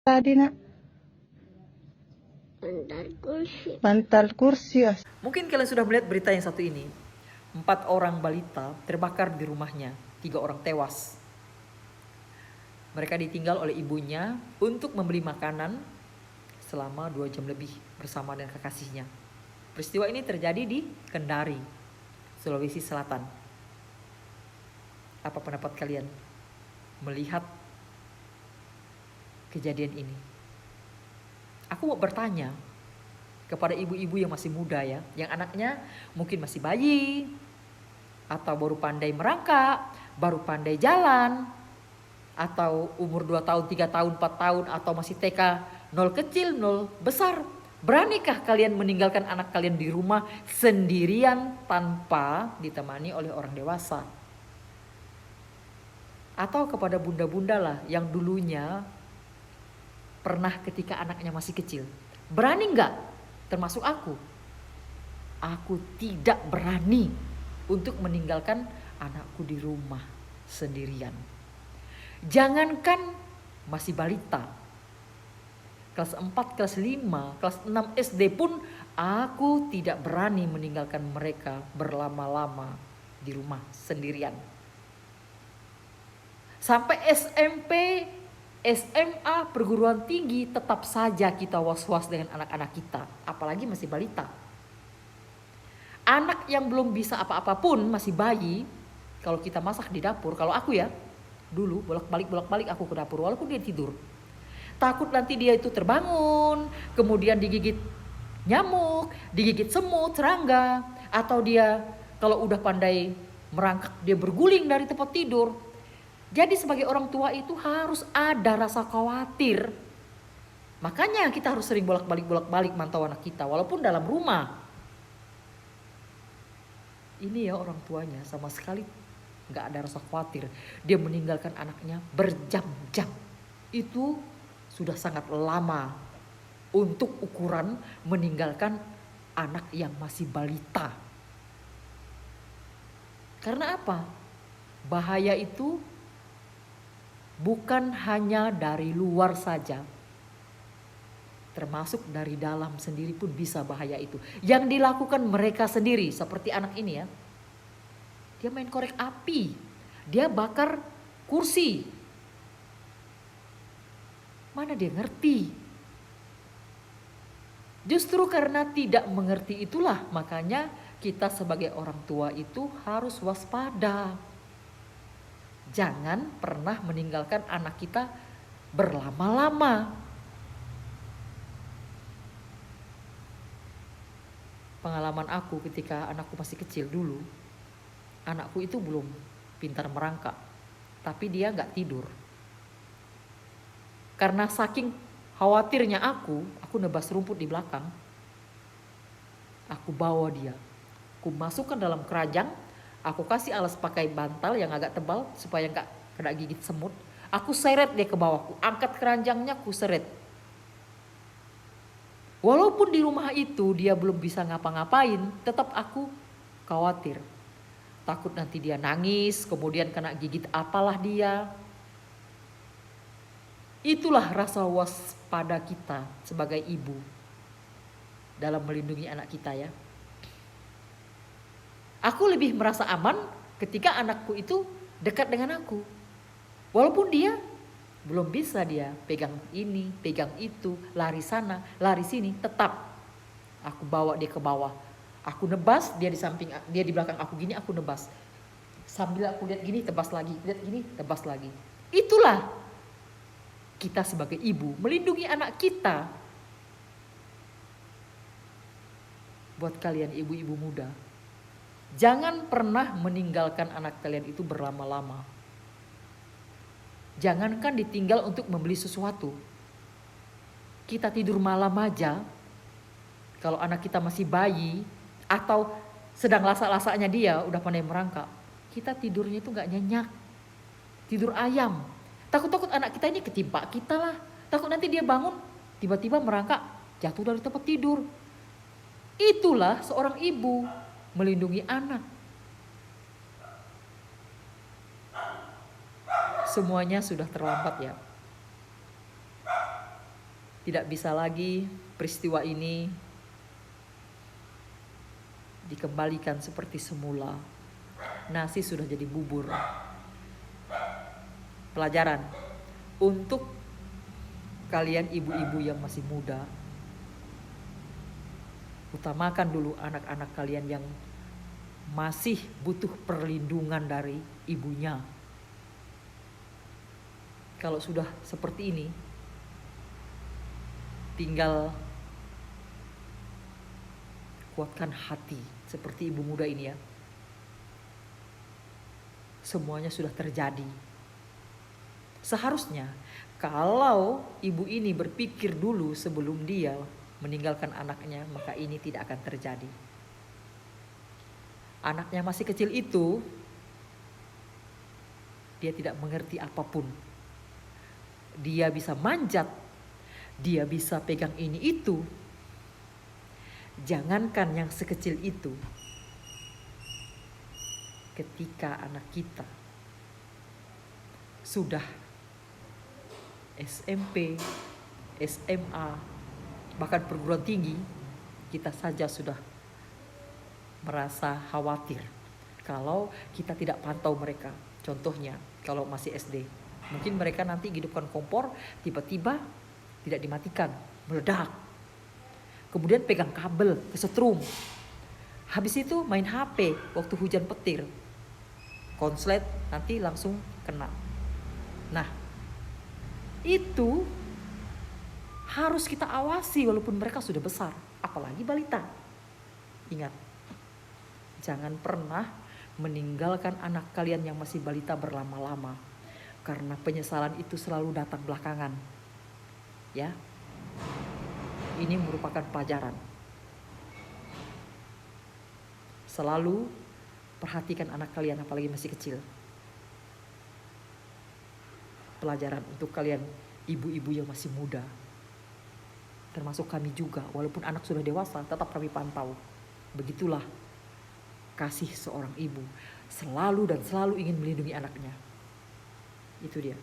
Tadi nak bantal kursi. Mungkin kalian sudah melihat berita yang satu ini. 4 orang balita terbakar di rumahnya, 3 orang tewas. Mereka ditinggal oleh ibunya untuk membeli makanan selama 2 jam lebih bersama dengan kekasihnya. Peristiwa ini terjadi di Kendari, Sulawesi Selatan. Apa pendapat kalian melihat kejadian ini? Aku mau bertanya kepada ibu-ibu yang masih muda ya, yang anaknya mungkin masih bayi, atau baru pandai merangkak, baru pandai jalan, atau umur 2 tahun, 3 tahun, 4 tahun, atau masih TK, 0 kecil, 0 besar. Beranikah kalian meninggalkan anak kalian di rumah sendirian tanpa ditemani oleh orang dewasa? Atau kepada bunda-bunda lah yang dulunya pernah ketika anaknya masih kecil. Berani enggak? Termasuk aku. Aku tidak berani untuk meninggalkan anakku di rumah sendirian. Jangankan masih balita, kelas 4, kelas 5, kelas 6 SD pun aku tidak berani meninggalkan mereka berlama-lama di rumah sendirian. Sampai SMP, SMA, perguruan tinggi tetap saja kita was-was dengan anak-anak kita, apalagi masih balita. Anak yang belum bisa apa-apa pun masih bayi, kalau kita masak di dapur, kalau aku ya, dulu bolak-balik aku ke dapur walaupun dia tidur. Takut nanti dia itu terbangun, kemudian digigit nyamuk, digigit semut, serangga, atau dia kalau udah pandai merangkak dia berguling dari tempat tidur. Jadi sebagai orang tua itu harus ada rasa khawatir. Makanya kita harus sering bolak-balik mantau anak kita walaupun dalam rumah. Ini ya orang tuanya sama sekali gak ada rasa khawatir. Dia meninggalkan anaknya berjam-jam. Itu sudah sangat lama untuk ukuran meninggalkan anak yang masih balita. Karena apa? Bahaya itu bukan hanya dari luar saja, termasuk dari dalam sendiri pun bisa bahaya itu. Yang dilakukan mereka sendiri, seperti anak ini ya. Dia main korek api, dia bakar kursi. Mana dia ngerti? Justru karena tidak mengerti itulah makanya kita sebagai orang tua itu harus waspada. Jangan pernah meninggalkan anak kita berlama-lama. Pengalaman aku ketika anakku masih kecil dulu, anakku itu belum pintar merangkak, tapi dia gak tidur. Karena saking khawatirnya aku nebas rumput di belakang. Aku bawa dia, aku masukkan dalam keranjang, aku kasih alas pakai bantal yang agak tebal supaya gak kena gigit semut. Aku seret dia ke bawah, aku angkat keranjangnya, aku seret. Walaupun di rumah itu dia belum bisa ngapa-ngapain, tetap aku khawatir. Takut nanti dia nangis, kemudian kena gigit apalah dia. Itulah rasa waspada kita sebagai ibu dalam melindungi anak kita ya. Aku lebih merasa aman ketika anakku itu dekat dengan aku. Walaupun dia belum bisa dia pegang ini, pegang itu, lari sana, lari sini, tetap aku bawa dia ke bawah. Aku nebas, dia di samping, dia di belakang aku gini, aku nebas. Sambil aku lihat gini, tebas lagi, lihat gini, tebas lagi. Itulah kita sebagai ibu melindungi anak kita. Buat kalian ibu-ibu muda, jangan pernah meninggalkan anak kalian itu berlama-lama. Jangankan ditinggal untuk membeli sesuatu. Kita tidur malam aja, kalau anak kita masih bayi atau sedang lasak-lasaknya dia udah pandai merangkak, kita tidurnya itu gak nyenyak, tidur ayam. Takut-takut anak kita ini ketimpa kita lah. Takut nanti dia bangun tiba-tiba merangkak jatuh dari tempat tidur. Itulah seorang ibu melindungi anak. Semuanya sudah terlambat ya. Tidak bisa lagi peristiwa ini dikembalikan seperti semula. Nasi sudah jadi bubur. Pelajaran untuk kalian ibu-ibu yang masih muda, utamakan dulu anak-anak kalian yang masih butuh perlindungan dari ibunya. Kalau sudah seperti ini, tinggal kuatkan hati seperti ibu muda ini ya. Semuanya sudah terjadi. Seharusnya kalau ibu ini berpikir dulu sebelum dia meninggalkan anaknya, maka ini tidak akan terjadi. Anaknya masih kecil itu, dia tidak mengerti apapun. Dia bisa manjat, dia bisa pegang ini itu. Jangankan yang sekecil itu, ketika anak kita sudah SMP, SMA, bahkan perguruan tinggi, kita saja sudah merasa khawatir kalau kita tidak pantau mereka. Contohnya kalau masih SD, mungkin mereka nanti hidupkan kompor, tiba-tiba tidak dimatikan, meledak. Kemudian pegang kabel, kesetrum. Habis itu main HP waktu hujan petir, konslet nanti langsung kena. Nah, itu harus kita awasi walaupun mereka sudah besar, apalagi balita. Ingat, jangan pernah meninggalkan anak kalian yang masih balita berlama-lama, karena penyesalan itu selalu datang belakangan. Ya, ini merupakan pelajaran. Selalu perhatikan anak kalian apalagi masih kecil. Pelajaran untuk kalian ibu-ibu yang masih muda, termasuk kami juga, walaupun anak sudah dewasa tetap kami pantau. Begitulah kasih seorang ibu, selalu dan selalu ingin melindungi anaknya. Itu dia.